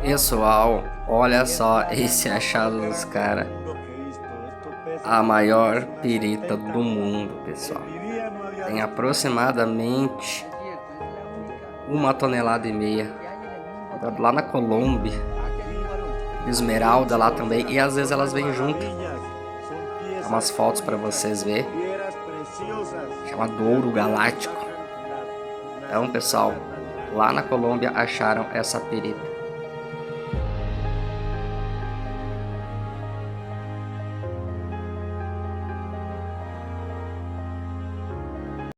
Pessoal, olha só esse achado dos caras. A maior pirita do mundo, pessoal. Tem aproximadamente 1,5 tonelada. Lá na Colômbia. Esmeralda lá também. E às vezes elas vêm junto. Dá umas fotos pra vocês verem. Chama Ouro Galáctico. Então, pessoal, lá na Colômbia acharam essa pirita.